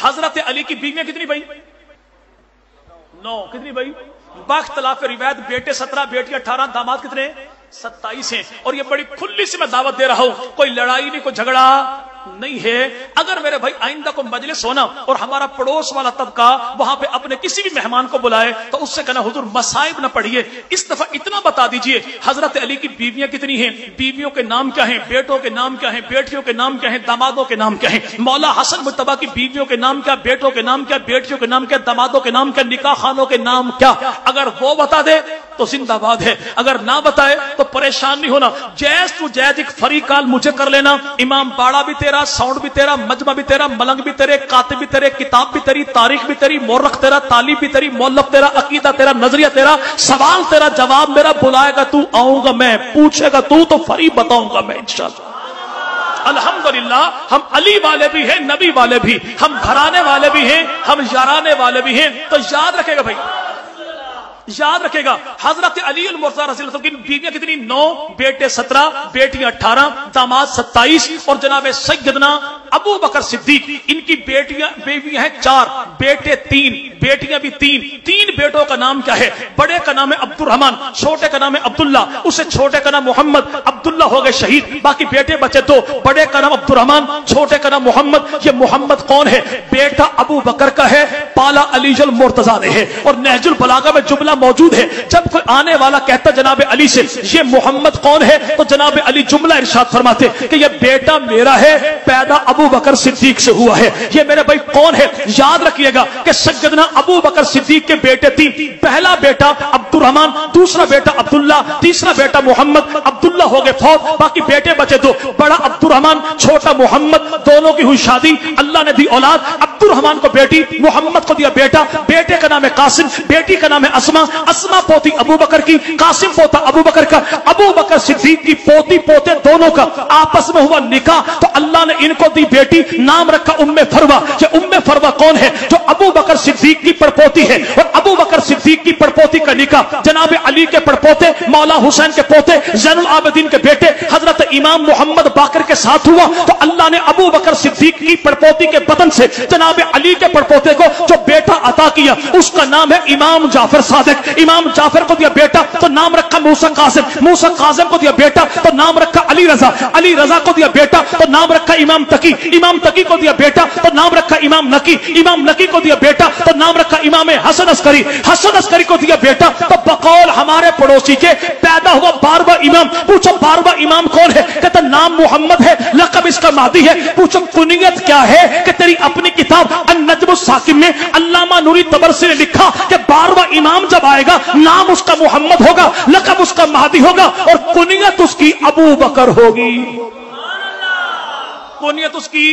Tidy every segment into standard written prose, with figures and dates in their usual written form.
हजरत अली की बीवियां कितनी भाई? 9। कितनी भाई? बाख्तलाफ रिवायत बेटे 17, बेटियां 18, दामाद कितने? 27 हैं। और ये बड़ी खुली सी मैं दावत दे रहा हूं, कोई लड़ाई नहीं, कोई झगड़ा नहीं है। अगर मेरे भाई आइंदा को मजलिस होना और हमारा पड़ोस वाला तबका वहां पे अपने किसी भी मेहमान को बुलाए तो उससे कहना हुजूर मसाइब न पढ़िए, इस दफा इतना बता दीजिए हजरत अली की बीवियां कितनी हैं, बीवियों के नाम क्या हैं, बेटों के नाम क्या हैं, बेटियों के नाम क्या हैं, दामादों के नाम क्या हैं, मौला हसन मुज्तबा की बीवियों के नाम क्या, बेटों के नाम क्या, बेटियों के नाम क्या, दामादों के नाम क्या, निकाह खानों के नाम क्या। अगर वो बता दे तो जिंदाबाद है, अगर ना बताए तो परेशान नहीं होना। जैज तू जैज एक फरी कॉल मुझे कर लेना, इमाम बाड़ा भी तेरा, साउंड भी तेरा, मजमा भी तेरा, मलंग भी तेरे, कातिब भी तेरे, किताब भी तेरी, तारीख भी तेरी, मोरख तेरा, तालीब भी तेरी, मौलफ तेरा, अकीदा तेरा, नजरिया तेरा, सवाल तेरा, जवाब मेरा। बुलाएगा तू आऊंगा मैं, पूछेगा तू तो फरी बताऊंगा मैं इंशाअल्लाह। अल्हम्दुलिल्लाह हम अली वाले भी हैं, नबी वाले भी, हम घराने वाले भी हैं, हम याराने वाले भी हैं। तो याद रखेगा भाई, याद रखेगा हजरत अली की बीवियां कितनी? 9, बेटे 17, बेटियां 18, दामाद 27 और जनाब सैयदना अबू बकर सिद्दीक इनकी बेटियां हैं 4, बेटे 3, बेटियां भी 3 बेटों का नाम क्या है? बड़े का नाम है अब्दुर्रहमान, छोटे का नाम है अब्दुल्ला, उससे छोटे का नाम मोहम्मद। अब्दुल्ला हो गए शहीद, बाकी बेटे बचे 2, बड़े का नाम अब्दुर्रहमान, छोटे का नाम मोहम्मद। ये मोहम्मद कौन है? बेटा अबू बकर का है, पाला अलीजुल मुर्तजा ने है। और नहजुल बलागा में जुमला मौजूद है, जब कोई आने वाला कहता जनाब अली से ये मोहम्मद कौन है तो जनाब अली जुमला इरशाद फरमाते कि ये बेटा मेरा है, पैदा अबू बकर सिद्दीक से हुआ है। ये मेरे भाई कौन है? याद रखिएगा कि सैयदना अबू बकर सिद्दीक के बेटे 3, पहला बेटा अब्दुर्रहमान, दूसरा बेटा अब्दुल्ला, तीसरा बेटा मोहम्मद। अब्दुल्ला हो गए फौत, बाकी बेटे बचे 2, बड़ा अब्दुर्रहमान, छोटा मोहम्मद। दोनों की हुई शादी, अल्लाह ने दी औलाद, अब्दुर्रहमान को बेटी, मोहम्मद को दिया बेटा। बेटे का नाम है कासिम, बेटी का नाम है अस्मा, अस्मा पोती अबू बकर की, कासिम पोता अबू बकर का। अबू बकर सिद्दीक की पोती पोते दोनों का आपस में हुआ निकाह, तो अल्लाह ने इनको दी बेटी, नाम रखा उम्मे फरवा। ये उम्मे फरवा कौन है? जो अबू बकर सिद्दीक की पड़पोती है। और अबू बकर सिद्दीक की पड़पोती का निकाह जनाब अली के पड़पोते मौला हुसैन के पोते ज़ैनुल आबिदीन के बेटे हजरत इमाम मोहम्मद बाकर के साथ हुआ। तो अल्लाह ने अबू बकर सिद्दीक की पड़पोती के बदन से जनाब अली के पड़पोते को जो बेटा अता किया उसका नाम है इमाम जाफर सादिक। इमाम जाफर को दिया बेटा तो नाम रखा मूसा कासिम, मूसा कासिम को दिया बेटा तो नाम रखा अली रजा, अली रजा को दिया बेटा तो नाम रखा इमाम तकी, इमाम तकी को दिया बेटा तो नाम रखा इमाम नकी, इमाम नकी को दिया बेटा तो नाम रखा इमाम हसन अस्करी, हसन अस्करी को दिया बेटा। तो बकौल हमारे पड़ोसी के पैदा हुआ 12वां इमाम। पूछो 12वां इमाम कौन है? कहता नाम मोहम्मद है, लक़ब इसका मादी है। पूछो कुनियत क्या है? कि तेरी अपनी किताब अन-नज्मुस साकिब में अल्लामा नूरी तबरसी ने लिखा कि 12वां इमाम जब आएगा नाम उसका मोहम्मद होगा, लक़ब उसका महदी होगा और कुनियत उसकी अबू बकर होगी। कुनियत उसकी।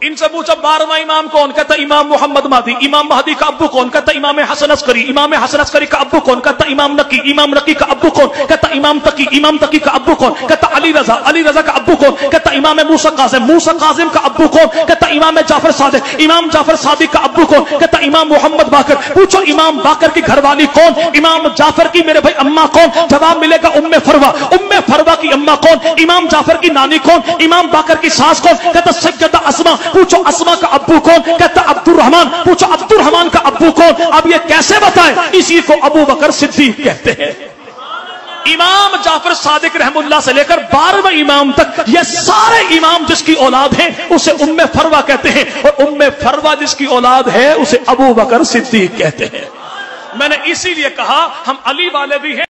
इनसे पूछा 12वां इमाम कौन? कहता इमाम मोहम्मद महदी। इमाम महदी का अब्बू कौन? कहता इमाम हसन अस्करी। इमाम हसन अस्करी का अब्बू कौन? कहता इमाम नकी। इमाम नकी का अब्बू कौन? कहता इमाम तकी। इमाम तकी का अब्बू कौन? कहता अली रजा। अली रजा का अब्बू कौन? कहता इमाम मूसा कासिम। मूसा कासिम का अब्बू कौन? कहता इमाम जाफर सादिक। इमाम जाफर सादिक का अब्बू कौन? कहता इमाम मोहम्मद बाकर। पूछो इमाम बाकर की घरवाली कौन? इमाम जाफर की मेरे भाई अम्मा कौन? जवाब मिलेगा उम्मे फरवा। उम्मे फरवा की अम्मा कौन? इमाम जाफर की नानी कौन? इमाम बाकर की सास कौन? कहता सैयदा अस्मा। पूछो अस्मा का अब्बू कौन? कहता अब्दुर्रहमान। पूछो अब्दुर्रहमान का अब्बू कौन? अब ये कैसे बताएं? इसी को अबू बकर सिद्दीक कहते हैं। इमाम जाफर सादिक रहमुल्लाह से लेकर 12वें इमाम तक ये सारे इमाम जिसकी औलाद है उसे उम्मे फरवा कहते हैं, और उम्मे फरवा जिसकी औलाद है उसे अबू बकर सिद्दीक कहते हैं। मैंने इसीलिए कहा हम अली वाले भी हैं।